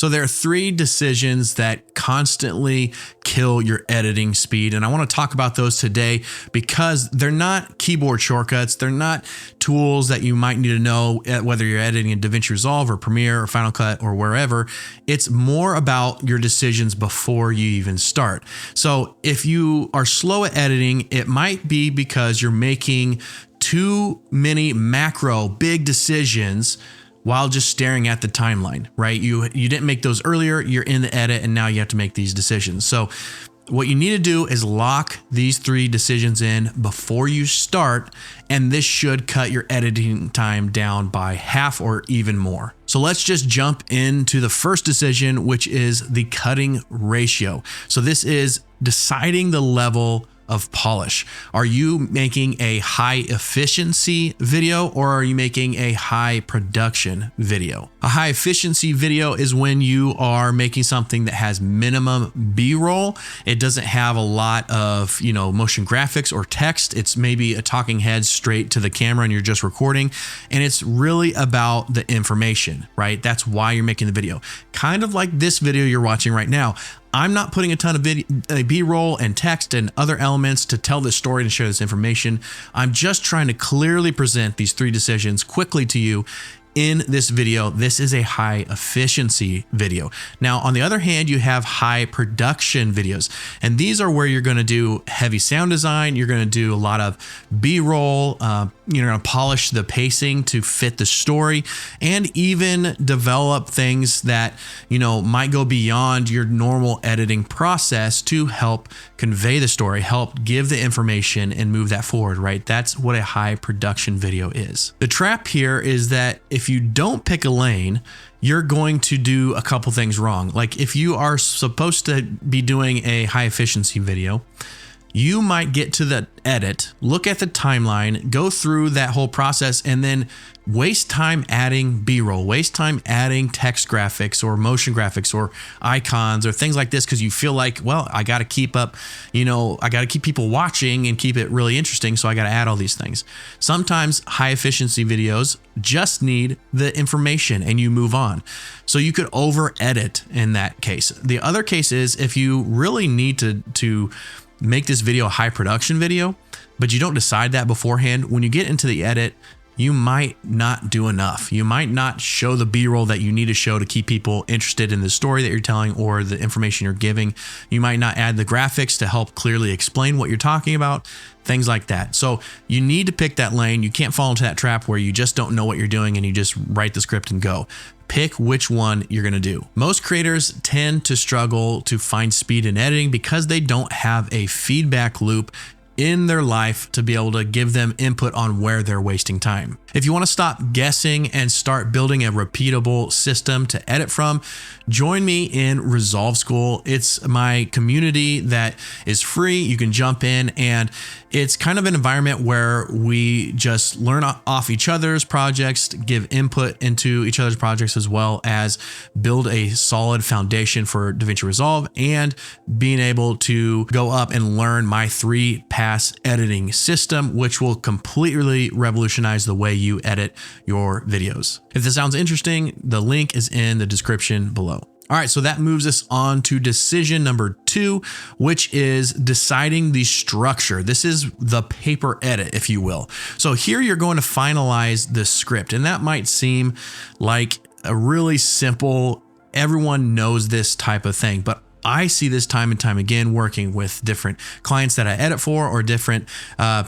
So there are 3 decisions that constantly kill your editing speed. And I want to talk about those today because they're not keyboard shortcuts. They're not tools that you might need to know whether you're editing in DaVinci Resolve or Premiere or Final Cut or wherever. It's more about your decisions before you even start. So if you are slow at editing, it might be because you're making too many macro big decisions while just staring at the timeline, right? You didn't make those earlier, you're in the edit, and now you have to make these decisions. So what you need to do is lock these 3 decisions in before you start, and this should cut your editing time down by half or even more. So let's just jump into the first decision, which is the cutting ratio. So this is deciding the level of polish. Are you making a high efficiency video or are you making a high production video? A high efficiency video is when you are making something that has minimum B-roll. It doesn't have a lot of, motion graphics or text. It's maybe a talking head straight to the camera and you're just recording. And it's really about the information, right? That's why you're making the video. Kind of like this video you're watching right now. I'm not putting a ton of B-roll and text and other elements to tell this story and share this information. I'm just trying to clearly present these 3 decisions quickly to you in this video. This is a high efficiency video. Now, on the other hand, you have high production videos, and these are where you're going to do heavy sound design. You're going to do a lot of B-roll. You're going to polish the pacing to fit the story and even develop things that, might go beyond your normal editing process to help convey the story, help give the information and move that forward, right? That's what a high production video is. The trap here is that if you don't pick a lane, you're going to do a couple things wrong. Like if you are supposed to be doing a high efficiency video, you might get to the edit, look at the timeline, go through that whole process, and then waste time adding B-roll, waste time adding text graphics or motion graphics or icons or things like this because you feel like, well, I got to keep up, I got to keep people watching and keep it really interesting, so I got to add all these things. Sometimes high efficiency videos just need the information and you move on. So you could over edit in that case. The other case is if you really need to make this video a high production video, but you don't decide that beforehand, when you get into the edit, you might not do enough. You might not show the B-roll that you need to show to keep people interested in the story that you're telling or the information you're giving. You might not add the graphics to help clearly explain what you're talking about, things like that. So you need to pick that lane. You can't fall into that trap where you just don't know what you're doing and you just write the script and go. Pick which one you're going to do. Most creators tend to struggle to find speed in editing because they don't have a feedback loop in their life to be able to give them input on where they're wasting time. If you want to stop guessing and start building a repeatable system to edit from, join me in Resolve School. It's my community that is free. You can jump in and it's kind of an environment where we just learn off each other's projects, give input into each other's projects, as well as build a solid foundation for DaVinci Resolve and being able to go up and learn my 3-pass editing system, which will completely revolutionize the way you edit your videos. If this sounds interesting, the link is in the description below. All right, so that moves us on to decision number 2, which is deciding the structure. This is the paper edit, if you will. So here you're going to finalize the script, and that might seem like a really simple, everyone knows this type of thing, but I see this time and time again working with different clients that I edit for or different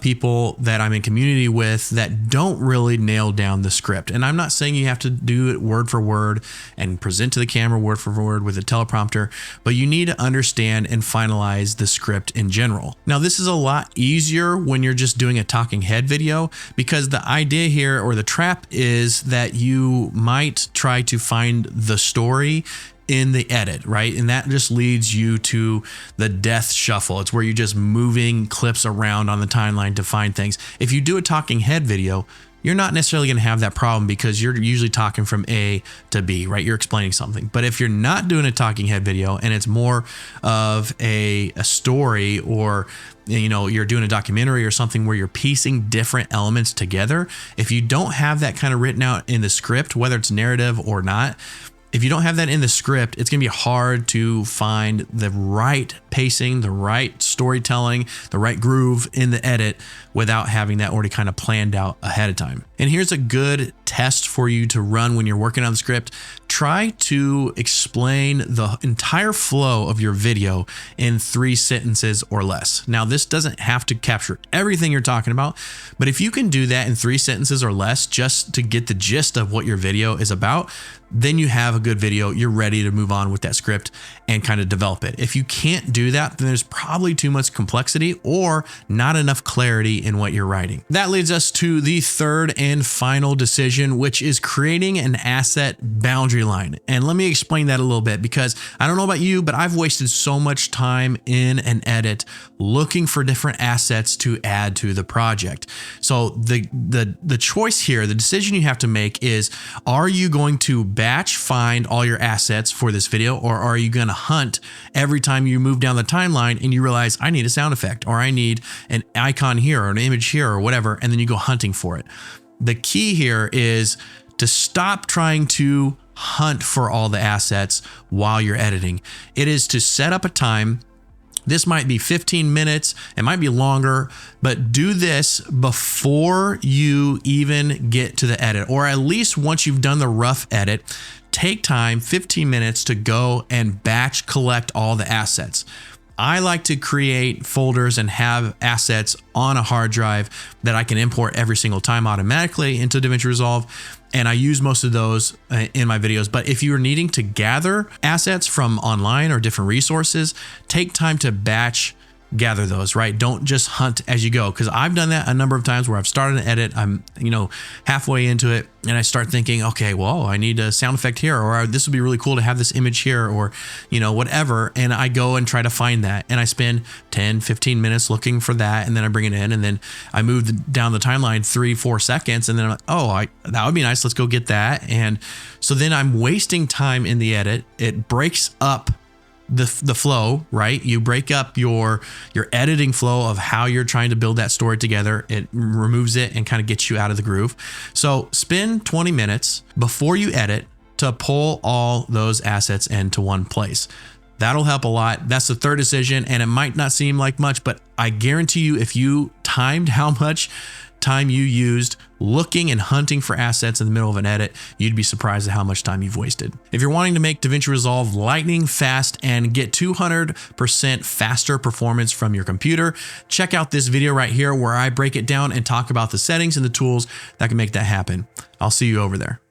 people that I'm in community with that don't really nail down the script. And I'm not saying you have to do it word for word and present to the camera word for word with a teleprompter, but you need to understand and finalize the script in general. Now, this is a lot easier when you're just doing a talking head video because the idea here or the trap is that you might try to find the story in the edit, right? And that just leads you to the death shuffle. It's where you're just moving clips around on the timeline to find things. If you do a talking head video, you're not necessarily going to have that problem because you're usually talking from A to B, right? You're explaining something. But if you're not doing a talking head video and it's more of a story, or you're doing a documentary or something where you're piecing different elements together, if you don't have that kind of written out in the script, whether it's narrative or not, if you don't have that in the script, it's going to be hard to find the right pacing, the right storytelling, the right groove in the edit without having that already kind of planned out ahead of time. And here's a good test for you to run when you're working on the script. Try to explain the entire flow of your video in 3 sentences or less. Now, this doesn't have to capture everything you're talking about, but if you can do that in 3 sentences or less just to get the gist of what your video is about, then you have a good video. You're ready to move on with that script and kind of develop it. If you can't do that, then there's probably too much complexity or not enough clarity in what you're writing. That leads us to the third and final decision, which is creating an asset boundary line. And let me explain that a little bit, because I don't know about you, but I've wasted so much time in an edit looking for different assets to add to the project. So the choice here, the decision you have to make is, are you going to batch find all your assets for this video, or are you going to hunt every time you move down the timeline and you realize I need a sound effect, or I need an icon here or an image here or whatever, and then you go hunting for it? The key here is to stop trying to hunt for all the assets while you're editing. It is to set up a time. This might be 15 minutes, it might be longer, but do this before you even get to the edit, or at least once you've done the rough edit. Take time, 15 minutes, to go and batch collect all the assets. I like to create folders and have assets on a hard drive that I can import every single time automatically into DaVinci Resolve. And I use most of those in my videos. But if you're needing to gather assets from online or different resources, take time to batch gather those, right? Don't just hunt as you go, because I've done that a number of times where I've started an edit, I'm halfway into it, and I start thinking, okay, well, I need a sound effect here, or this would be really cool to have this image here, or whatever, and I go and try to find that, and I spend 10-15 minutes looking for that, and then I bring it in, and then I move down the timeline 3-4 seconds, and then I'm like, oh, that would be nice, let's go get that. And so then I'm wasting time in the edit. It breaks up the flow, right? You break up your editing flow of how you're trying to build that story together. It removes it and kind of gets you out of the groove. So spend 20 minutes before you edit to pull all those assets into one place. That'll help a lot. That's the third decision, and it might not seem like much, but I guarantee you, if you timed how much time you used looking and hunting for assets in the middle of an edit, you'd be surprised at how much time you've wasted. If you're wanting to make DaVinci Resolve lightning fast and get 200% faster performance from your computer, check out this video right here where I break it down and talk about the settings and the tools that can make that happen. I'll see you over there.